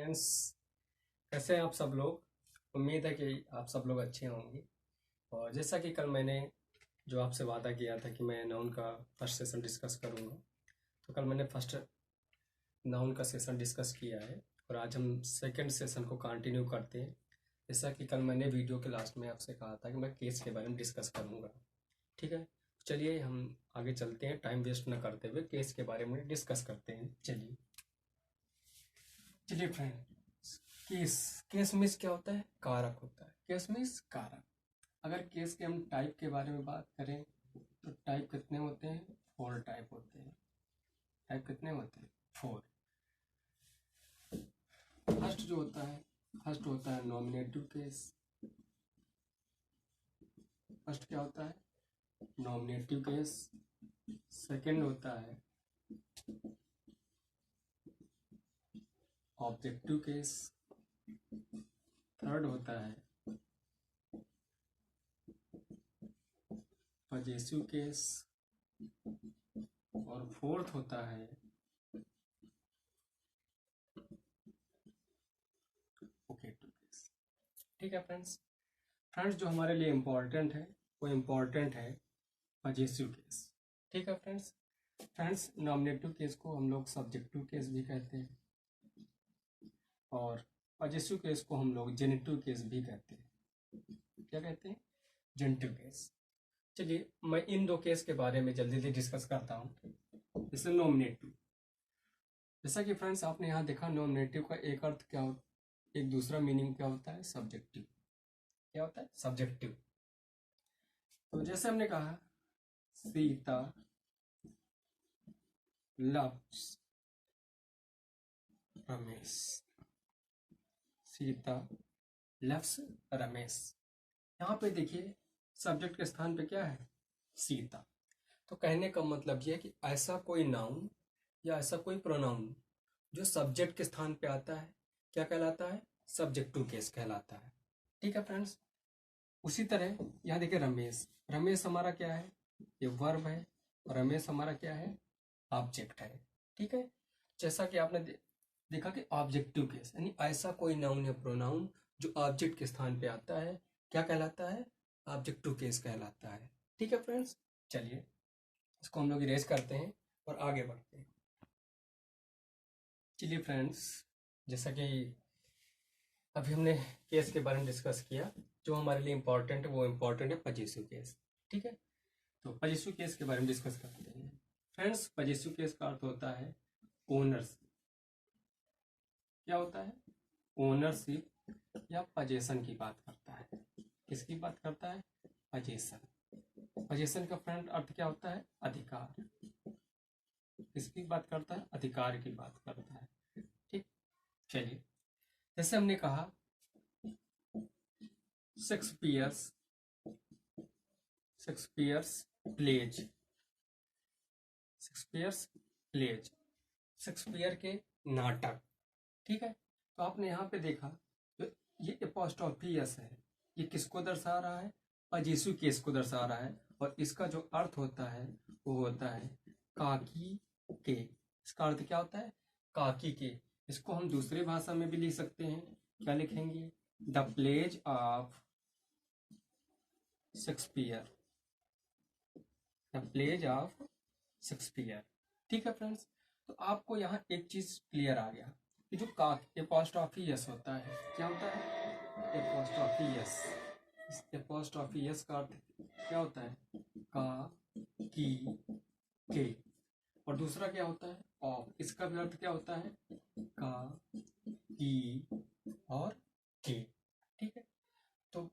Friends, कैसे हैं आप सब लोग। उम्मीद है कि आप सब लोग अच्छे होंगे। और जैसा कि कल मैंने जो आपसे वादा किया था कि मैं नाउन का फर्स्ट सेशन डिस्कस करूंगा, तो कल मैंने फर्स्ट नाउन का सेशन डिस्कस किया है और आज हम सेकंड सेशन को कंटिन्यू करते हैं। जैसा कि कल मैंने वीडियो के लास्ट में आपसे कहा था कि मैं केस के बारे में डिस्कस करूँगा। ठीक है, चलिए हम आगे चलते हैं, टाइम वेस्ट न करते हुए केस के बारे में डिस्कस करते हैं। चलिए चलिए फ्रेंड, केस केस मीन्स क्या होता है? कारक होता है। केस मीन्स कारक। अगर केस के हम टाइप के बारे में बात करें तो टाइप कितने होते हैं? 4 टाइप होते हैं। टाइप कितने होते हैं? 4। फर्स्ट होता है नॉमिनेटिव केस। फर्स्ट क्या होता है? Nominative case. सेकंड होता है ऑब्जेक्टिव केस। थर्ड होता है पजेसिव केस और फोर्थ होता है ओकेटिव केस। ठीक है फ्रेंड्स। जो हमारे लिए इम्पोर्टेंट है वो इम्पोर्टेंट है पजेसिव केस। ठीक है फ्रेंड्स, नॉमिनेटिव केस को हम लोग सब्जेक्टिव केस भी कहते हैं और पजेसिव केस को हम लोग जेनिटिव केस भी कहते हैं। क्या कहते हैं? जेनिटिव केस। चलिए मैं इन दो केस के बारे में जल्दी से डिस्कस करता हूँ। जैसे नॉमिनेटिव, जैसा कि फ्रेंड्स आपने यहाँ देखा, नॉमिनेटिव का एक अर्थ क्या होता है, एक दूसरा मीनिंग क्या होता है? सब्जेक्टिव। क्या होता है? सब्जेक्टिव। तो जैसे हमने कहा सीता लव्स रमेश। सीता लव्स रमेश। यहाँ पे देखिए सब्जेक्ट के स्थान पे क्या है? सीता। तो कहने का मतलब यह है कि ऐसा कोई नाउन या ऐसा कोई प्रोनाउन जो सब्जेक्ट के स्थान पे आता है क्या कहलाता है? सब्जेक्टिव केस कहलाता है। ठीक है फ्रेंड्स। उसी तरह यहाँ देखिए रमेश। रमेश हमारा क्या है? ये वर्ब है और रमेश हमारा क्या है? ऑब्जेक्ट है। ठीक है। जैसा कि आपने देखा कि ऑब्जेक्टिव केस यानी ऐसा कोई नाउन या प्रोनाउन जो ऑब्जेक्ट के स्थान पे आता है क्या कहलाता है? ऑब्जेक्टिव केस कहलाता है। ठीक है फ्रेंड्स। चलिए इसको हम लोग इरेज करते हैं और आगे बढ़ते हैं। चलिए फ्रेंड्स, जैसा कि अभी हमने केस के बारे में डिस्कस किया, जो हमारे लिए इम्पोर्टेंट है वो इम्पोर्टेंट है पजेसिव केस। ठीक है, तो पजेसिव केस के बारे में डिस्कस करते हैं। फ्रेंड्स, पजेसिव केस का अर्थ होता है ओनरशिप। क्या होता है? ओनरशिप या पजेशन की बात करता है। किसकी बात करता है? पजेशन। पजेशन का फ्रेंड अर्थ क्या होता है? अधिकार। किसकी बात करता है? अधिकार की बात करता है। ठीक। चलिए जैसे हमने कहा Shakespeare's Shakespeare's plays. Shakespeare's plays, Shakespeare के नाटक। ठीक है। तो आपने यहाँ पे देखा तो ये एपोस्ट्रोफी एस है। ये किसको दर्शा रहा है? पजेसिव केस को दर्शा रहा है और इसका जो अर्थ होता है वो होता है काकी के। इसका अर्थ क्या होता है? काकी के। इसको हम दूसरी भाषा में भी लिख सकते हैं। क्या लिखेंगे? The plays of Shakespeare. The plays of Shakespeare. ठीक है फ्रेंड्स। तो आपको यहाँ एक चीज क्लियर आ गया कि जो का एपोस्ट्रोफी यस होता है क्या होता है? Apostrophe yes. इस एपोस्ट्रोफी यस का अर्थ क्या होता है? का, की, के। और दूसरा क्या होता है? ऑफ। इसका भी अर्थ क्या होता है? का, की और के। ठीक है। तो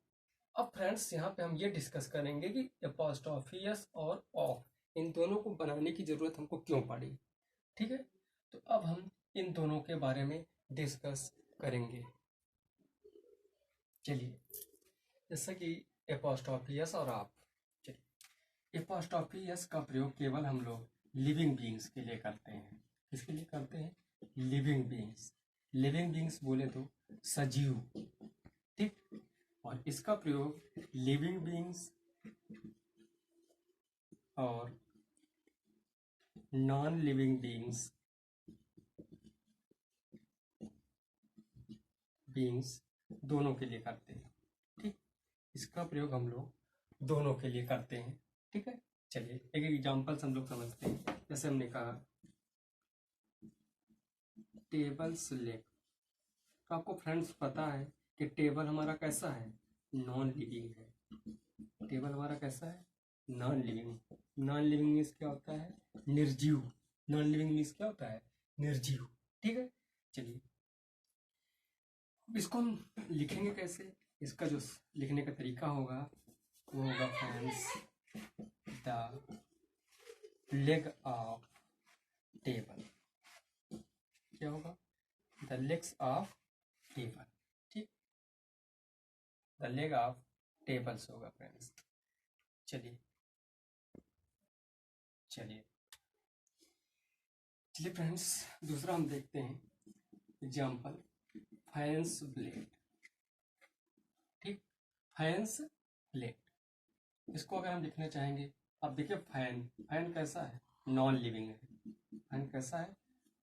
अब फ्रेंड्स यहाँ पे हम ये डिस्कस करेंगे कि एपोस्ट्रोफी यस और ऑफ इन दोनों को बनाने की जरूरत हमको क्यों पड़ी। ठीक है। तो अब हम इन दोनों के बारे में डिस्कस करेंगे। चलिए जैसा कि एपोस्ट्रोफी यस और ऑफ। चलिए एपोस्ट्रोफी यस का प्रयोग केवल हम लोग लिविंग बीइंग्स के लिए करते हैं। किसके लिए करते हैं? Living beings. लिविंग बीइंग्स बोले तो सजीव। ठीक। और इसका प्रयोग लिविंग बीइंग्स और नॉन लिविंग बीइंग्स बीइंग्स दोनों के लिए करते हैं। ठीक, इसका प्रयोग हम लोग दोनों के लिए करते हैं। ठीक है, चलिए एक एग्जांपल हम लोग समझते हैं। जैसे हमने कहा टेबल सेलेक्ट, तो आपको फ्रेंड्स पता है कि टेबल हमारा कैसा है, नॉन लिविंग है। टेबल हमारा कैसा है, non living. Non living means क्या होता है, निर्जीव। नॉन लिविंग मीन्स क्या होता है, निर्जीव। ठीक है, चलिए इसको हम लिखेंगे कैसे, इसका जो लिखने का तरीका होगा वो होगा friends the leg of table. क्या होगा, द लेग्स ऑफ टेबल। ठीक, द लेग ऑफ टेबल्स होगा फ्रेंड्स। चलिए चलिए चलिए फ्रेंड्स, दूसरा हम देखते हैं एग्जाम्पल फैंस ब्लेड। ठीक, फैंस ब्लेड, इसको अगर हम लिखना चाहेंगे, अब देखिए फैन, फैन कैसा है, नॉन लिविंग है। फैन कैसा है,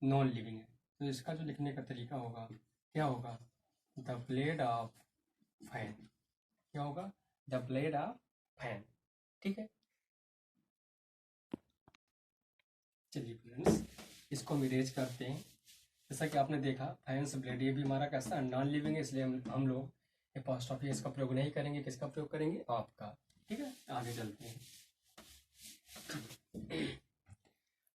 नॉन लिविंग है। तो इसका जो लिखने का तरीका होगा क्या होगा, द ब्लेड ऑफ फैन। क्या होगा, द ब्लेड ऑफ फैन। ठीक है, चलिए फ्रेंड्स इसको हम इरेज करते हैं। जैसा कि आपने देखा फैंस ब्लेड, ये भी हमारा कैसा है, नॉन लिविंग है, इसलिए हम लोग एपॉस्ट्रोफी इसका प्रयोग नहीं करेंगे। किसका प्रयोग करेंगे, आपका। ठीक है, आगे चलते हैं।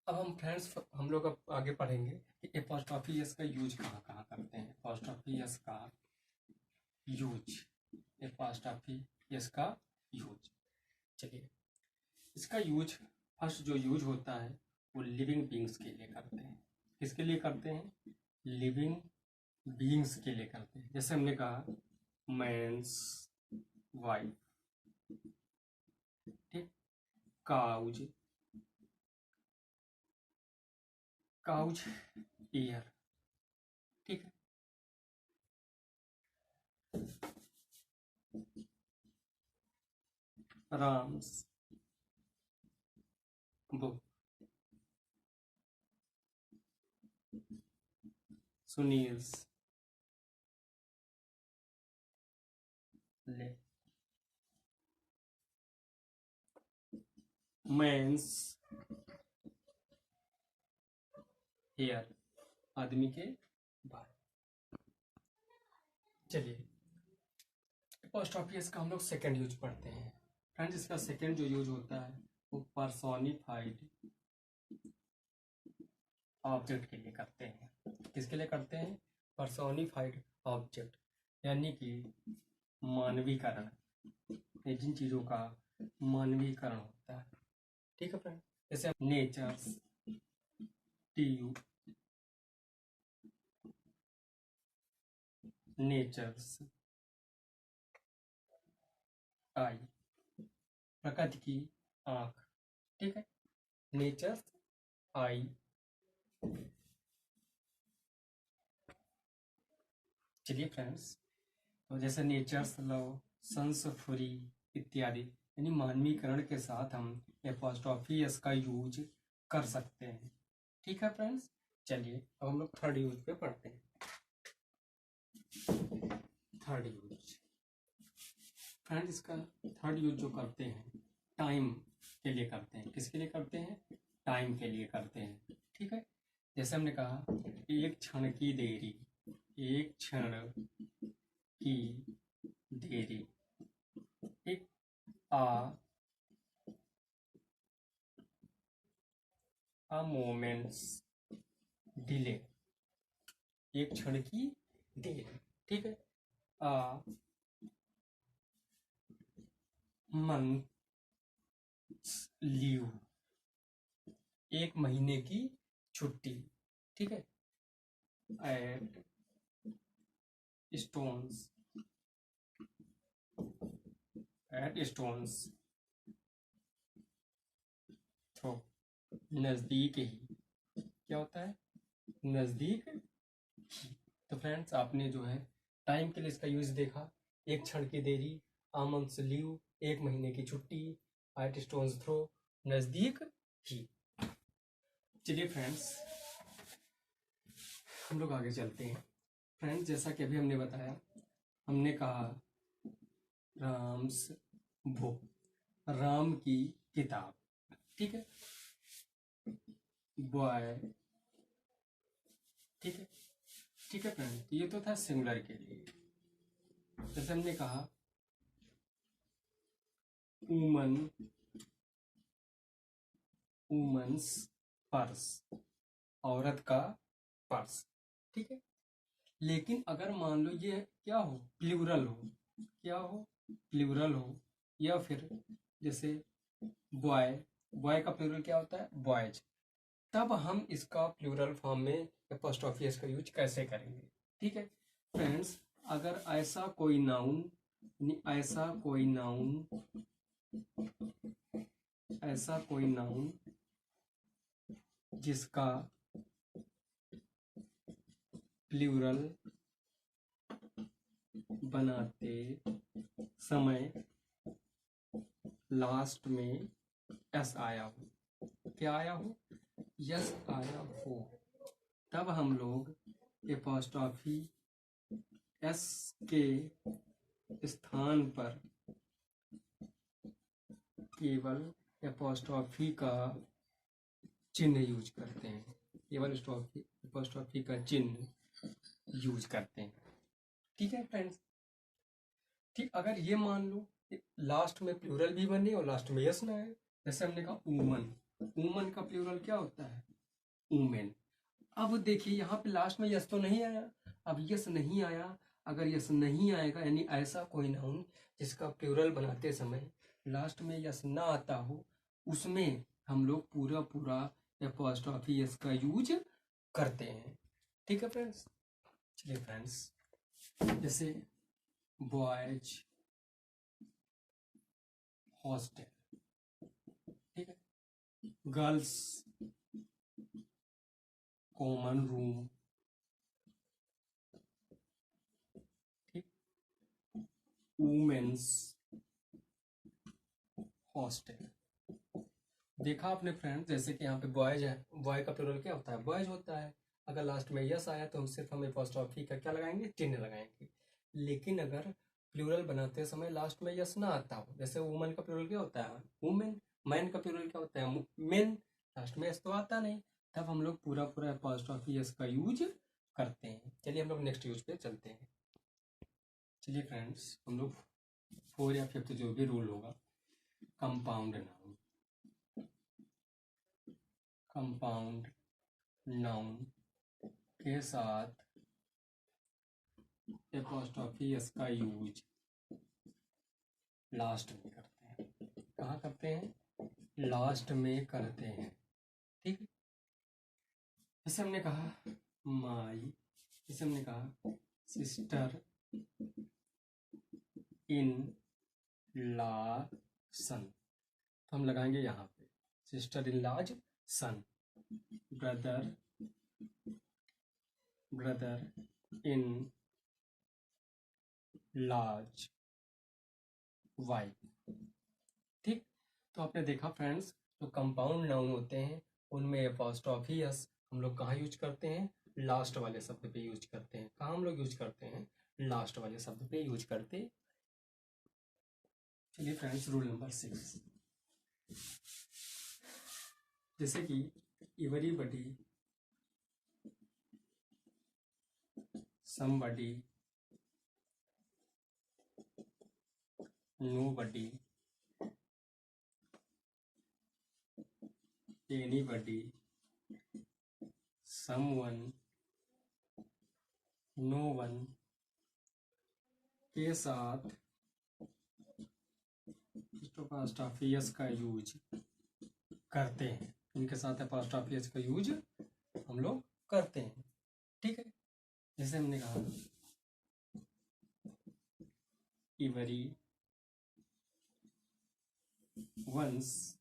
अब हम फ्रेंड्स हम लोग अब आगे पढ़ेंगे कि एपॉस्ट्रोफी एस का यूज कहाँ कहाँ करते हैं। एपॉस्ट्रोफी एस का यूज, एपॉस्ट्रोफी एस का यूज। चलिए इसका यूज, फर्स्ट जो यूज होता है वो लिविंग बींग्स के लिए करते हैं। किसके लिए करते हैं, लिविंग बीइंग्स के लिए करते हैं। जैसे हमने कहा मैंस वाइफ, ठीक, काउज, काउज ईयर। ठीक है, राम्स बुक, सुनील्स ले, मेंस हेयर, आदमी के बाल। चलिए पोस्ट ऑफिस का हम लोग सेकंड यूज पढ़ते हैं। फ्रेंड्स इसका सेकंड जो यूज होता है वो पर्सोनिफाइड ऑब्जेक्ट के लिए करते हैं। किसके लिए करते हैं, पर्सोनिफाइड ऑब्जेक्ट, यानी कि मानवीकरण, जिन चीजों का मानवीकरण होता है। ठीक है फ्रेंड, जैसे नेचर्स टी, नेचर्स आई, प्रकृति की आंख। ठीक है, नेचर्स आई। चलिए फ्रेंड्स, तो जैसे नेचर्स लव, सन्स फ्री इत्यादि, यानी मानवीकरण के साथ हम एपॉस्ट्रोफी एस का यूज कर सकते हैं। ठीक है फ्रेंड्स, चलिए अब हम लोग थर्ड यूज पे पढ़ते हैं। थर्ड यूज, फ्रेंड्स इसका थर्ड यूज जो करते हैं टाइम के लिए करते हैं। किसके लिए करते हैं, टाइम के लिए करते हैं। ठीक है, जैसे हमने कहा एक क्षण की देरी, एक क्षण की देरी। ठीक, a moment's डिले, एक क्षण की देरी। ठीक है, a month's लीव, एक महीने की छुट्टी। ठीक है, at stones, at stones throw, नजदीक ही। क्या होता है, नजदीक ही। तो फ्रेंड्स आपने जो है टाइम के लिए इसका यूज देखा, एक क्षण की देरी, a month's लीव, एक महीने की छुट्टी, एट स्टोन्स थ्रो, नजदीक ही। चलिए फ्रेंड्स हम लोग आगे चलते हैं। फ्रेंड्स जैसा कि अभी हमने बताया, हमने कहा राम्स बुक, राम की किताब, ठीक है, बॉय, ठीक है, ठीक है फ्रेंड। ये तो था सिंगुलर के लिए। जैसे हमने कहा वुमन, वुमन्स पर्स, औरत का पर्स, ठीक है। लेकिन अगर मान लो ये क्या हो, प्लूरल हो, क्या हो, प्लूरल हो, या फिर जैसे बॉय, बॉय का प्लूरल क्या होता है, बॉयज, तब हम इसका प्लूरल फॉर्म में एपोस्ट्रोफी एस का यूज कैसे करेंगे, ठीक है फ्रेंड्स। अगर ऐसा कोई नाउन, ऐसा कोई नाउन, ऐसा कोई नाउन जिसका प्लूरल बनाते समय लास्ट में एस आया हो, क्या आया हो, यस आया हो, तब हम लोग एपोस्ट्रोफी एस के स्थान पर केवल एपोस्ट्रोफी का चिन्ह यूज करते हैं, केवल एपोस्ट्रोफी का चिन्ह यूज करते हैं, ठीक है फ्रेंड्स। ठीक, अगर ये मान लो लास्ट में प्लूरल भी बने और लास्ट में यस ना आए, जैसे हमने कहा वुमन, वुमन का प्लूरल क्या होता है, वुमेन। अब देखिए यहाँ पे लास्ट में यस तो नहीं आया, अब यस नहीं आया, अगर यस नहीं आएगा यानी ऐसा कोई नाउन जिसका प्लूरल बनाते समय लास्ट में यस ना आता हो, उसमें हम लोग पूरा पूरा एपोस्ट्रोफी एस का यूज करते हैं, ठीक है फ्रेंड्स। चलिए फ्रेंड्स, जैसे बॉयज हॉस्टल, ठीक है, गर्ल्स कॉमन रूम, ठीक, वुमेन्स हॉस्टल। देखा आपने फ्रेंड्स, जैसे कि यहाँ पे बॉयज है, बॉय का प्लूरल क्या होता है, बॉयज होता है। अगर लास्ट में यस आया तो हम सिर्फ हम एपोस्ट्रोफी का क्या लगाएंगे, चिन्ह लगाएंगे। लेकिन अगर प्लूरल बनाते समय लास्ट में यस ना आता हो, जैसे वुमन का प्लूरल क्या होता है, वुमेन, मैन का प्लूरल क्या होता है, मेन, लास्ट में यस तो आता नहीं, तब हम लोग पूरा पूरा एपोस्ट्रोफी यस का यूज करते हैं। चलिए हम लोग नेक्स्ट यूज पे चलते हैं। चलिए फ्रेंड्स, हम लोग 4 या 5 जो भी रूल होगा, कंपाउंड नाउन, कंपाउंड नाउन के साथ एपोस्ट्रोफी एस का यूज लास्ट में करते हैं। कहाँ करते हैं, लास्ट में करते हैं, ठीक है। जैसे हमने कहा माई, जैसे हमने कहा सिस्टर इन ला सन, तो हम लगाएंगे यहाँ पे sister in law's son, brother, brother in law's wife, ठीक। तो आपने देखा फ्रेंड्स, जो कंपाउंड नाउन होते हैं उनमें एपोस्ट्रोफी एस हम लोग कहाँ यूज करते हैं, लास्ट वाले शब्द पे यूज करते हैं। कहाँ हम लोग यूज करते हैं, लास्ट वाले शब्द पे यूज करते। चलिए फ्रेंड्स, रूल नंबर 6, जैसे कि everybody, somebody, nobody, anybody, someone, no one के साथ एपोस्ट्रोफी एस का यूज करते हैं। इनके साथ एपोस्ट्रोफी एस का यूज हम लोग करते हैं, ठीक है। जैसे हमने कहा एवरी वंस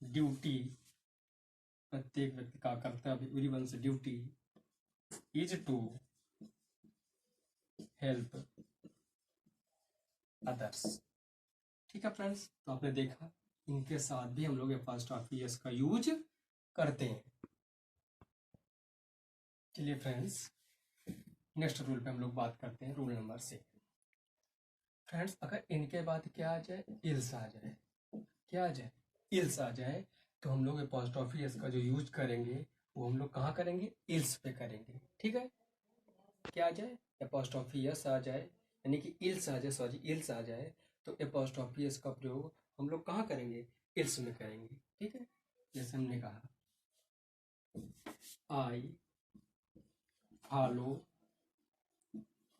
ड्यूटी, प्रत्येक व्यक्ति का कर्तव्य, every one's duty is to help others, ठीक है फ्रेंड्स। तो आपने देखा, इनके साथ भी हम लोग एपोस्ट्रोफी एस का यूज करते हैं। चलिए फ्रेंड्स, नेक्स्ट रूल पे हम लोग बात करते हैं, रूल नंबर 6। फ्रेंड्स, अगर इनके बाद क्या आ जाए, इल्स आ जाए, क्या आ जाए, इल्स आ जाए, तो हम लोग अपॉस्ट्रोफी एस का जो यूज करेंगे वो हम लोग कहाँ करेंगे, इल्स पे करेंगे। ठीक है, क्या आ जाए, अपॉस्ट्रोफी एस आ जाए, यानी कि इल्स आ जाए, सॉरी इल्स आ जाए, तो अपॉस्ट्रोफी एस का प्रयोग हम लोग कहाँ करेंगे, इल्स में करेंगे। ठीक है, जैसे हमने कहा, I follow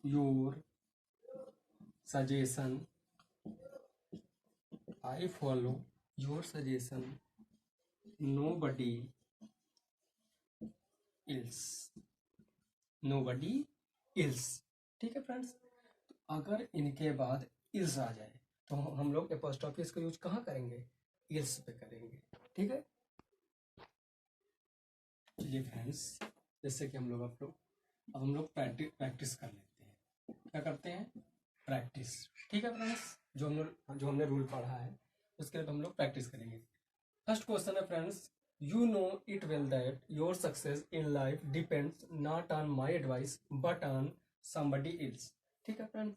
your suggestion, I follow your suggestion, nobody else, nobody else। ठीक है फ्रेंड्स, अगर इनके बाद इल्स आ जाए तो हम लोग एपोस्ट्रोफी का यूज कहाँ करेंगे, इल्स पे करेंगे। ठीक है, चलिए फ्रेंड्स, जैसे कि हम लोग अब हम लोग प्रैक्टिस कर लेते हैं। क्या करते हैं, प्रैक्टिस। ठीक है फ्रेंड्स, जो हमने रूल पढ़ा है उसके लिए हम लोग प्रैक्टिस करेंगे। फर्स्ट क्वेश्चन है friends, you know it well that your success in life depends not on my advice but on somebody else। ठीक है friends,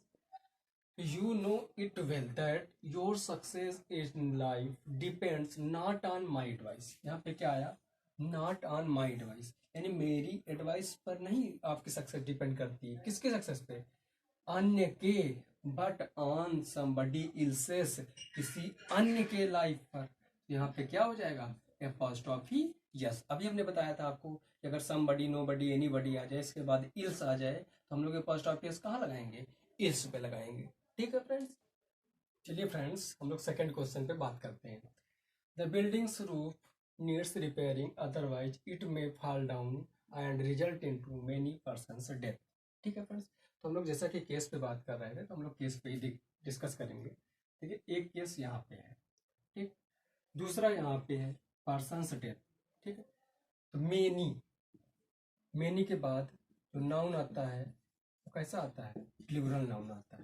you know it well that your success in life depends not on my advice. यहाँ पे क्या आया, not on my advice, यानी मेरी advice पर नहीं आपकी सक्सेस डिपेंड करती है। किसके सक्सेस पे, अन्य के, बट ऑन somebody else's, किसी अन्य के लाइफ पर। यहाँ पे क्या हो जाएगा, एपोस्ट्रोफी यस। अभी हमने बताया था आपको कि अगर somebody, nobody, anybody आ जाए, इसके बाद इल्स आ जाए, तो हम लोग एपोस्ट्रोफी यस कहाँ लगाएंगे, इल्स पे लगाएंगे। ठीक है फ्रेंड्स, चलिए फ्रेंड्स, हम लोग सेकंड क्वेश्चन पे बात करते हैं। The building's roof needs repairing, otherwise it may fall down and result in to many persons death. ठीक है फ्रेंड्स, तो हम लोग जैसा कि केस पे बात कर रहे थे, तो हम लोग केस पे ही डिस्कस करेंगे। ठीक है, एक केस यहाँ पे है, ठीक, दूसरा यहाँ पे है पर्सनस डेथ। ठीक है, तो मेनी, मेनी के बाद जो नाउन आता है वो कैसा आता है, प्लूरल नाउन आता है।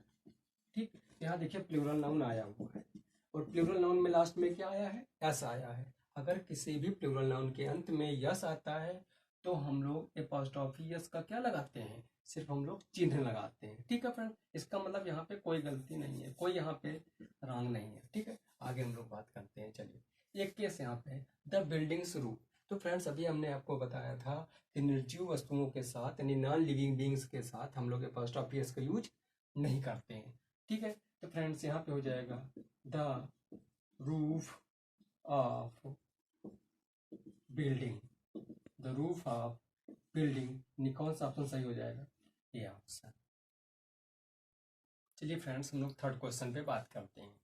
ठीक, यहाँ देखिए प्लूरल नाउन आया हुआ है, और प्लूरल नाउन में लास्ट में क्या आया है, एस आया है। अगर किसी भी प्लूरल नाउन के अंत में यस आता है तो हम लोग एपोस्ट्रोफी यस का क्या लगाते हैं, सिर्फ हम लोग चिन्ह लगाते हैं। ठीक है फ्रेंड, इसका मतलब यहाँ पे कोई गलती नहीं है, कोई यहाँ पे रॉन्ग नहीं है। ठीक है, आगे हम लोग बात करते हैं। चलिए, एक केस यहाँ पे द बिल्डिंग्स रूफ। तो फ्रेंड्स, अभी हमने आपको बताया था कि निर्जीव वस्तुओं के साथ, यानी नॉन लिविंग बींग्स के साथ हम लोग एपोस्ट्रोफी यस का यूज नहीं करते हैं। ठीक है, तो फ्रेंड्स यहाँ पे हो जाएगा the roof of building, the roof of building, कौन सा ऑप्शन सही हो जाएगा, ये ऑप्शन। चलिए फ्रेंड्स, हम लोग थर्ड क्वेश्चन पे बात करते हैं।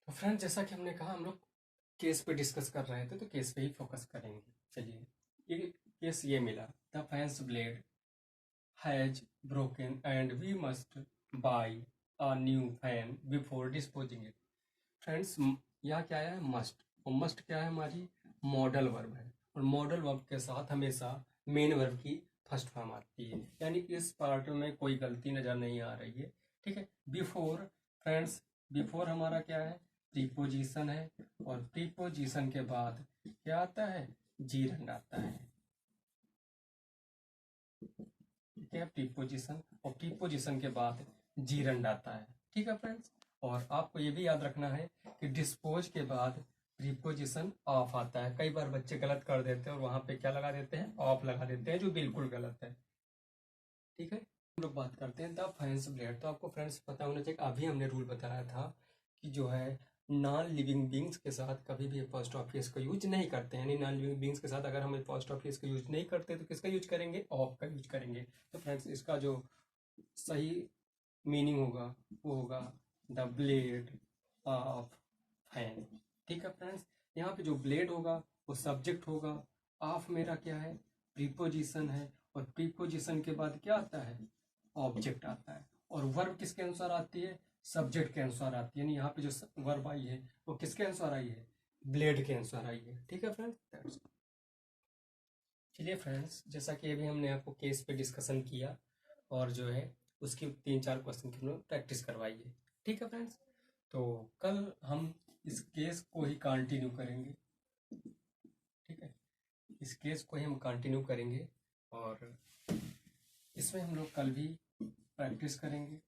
तो फ्रेंड्स, जैसा कि हमने कहा, हम लोग केस पे डिस्कस कर रहे थे, तो केस पे ही फोकस करेंगे। चलिए, ये केस ये मिला, the fan's blade has broken and we must buy a new fan before disposing it. Friends, यहाँ क्या है, मस्ट, और मस्ट क्या है, हमारी मॉडल वर्ब है, और मॉडल वर्ब के साथ हमेशा मेन वर्ब की फर्स्ट फॉर्म आती है, यानी इस पार्ट में कोई गलती नजर नहीं आ रही है। ठीक है, बिफोर, फ्रेंड्स बिफोर हमारा क्या है, प्रीपोजिशन है, और प्रीपोजिशन के बाद क्या आता है, जीरंड आता है। ठीक है, प्रीपोजिशन, और प्रीपोजिशन के बाद जीरंड आता है। ठीक है फ्रेंड्स, और आपको ये भी याद रखना है कि डिस्पोज के बाद प्रीपोजिशन ऑफ आता है। कई बार बच्चे गलत कर देते हैं और वहां पे क्या लगा देते हैं, ऑफ लगा देते हैं, जो बिल्कुल गलत है। ठीक है, हम लोग बात करते हैं द फैंस ब्लेड। तो आपको फ्रेंड्स पता होना चाहिए, अभी हमने रूल बताया था कि जो है नॉन लिविंग बींग्स के साथ कभी भी एपोस्ट्रोफी का यूज नहीं करते हैं, यानी नॉन लिविंग बींग्स के साथ अगर हम एपोस्ट्रोफी का यूज नहीं करते तो किसका यूज करेंगे, ऑफ का यूज करेंगे। तो फ्रेंड्स, इसका जो सही मीनिंग होगा वो होगा द ब्लेड ऑफ फैन। ठीक है फ्रेंड्स, यहाँ पे जो ब्लेड होगा वो सब्जेक्ट होगा, ऑफ मेरा क्या है, प्रीपोजिशन है, और प्रीपोजिशन के बाद क्या आता है, ऑब्जेक्ट आता है, और वर्ब किसके अनुसार आती है, सब्जेक्ट के अनुसार आती है, यानी यहाँ पे जो वर्ब आई है वो किसके अनुसार आई है, ब्लेड के अनुसार आई है। ठीक है फ्रेंड्स, चलिए फ्रेंड्स, जैसा कि अभी हमने आपको केस पे डिस्कशन किया, और जो है उसकी 3-4 क्वेश्चन की हम लोग प्रैक्टिस करवाई है। ठीक है फ्रेंड्स, तो कल हम इस केस को ही कंटिन्यू करेंगे। ठीक है, इस केस को ही हम कंटिन्यू करेंगे, और इसमें हम लोग कल भी प्रैक्टिस करेंगे।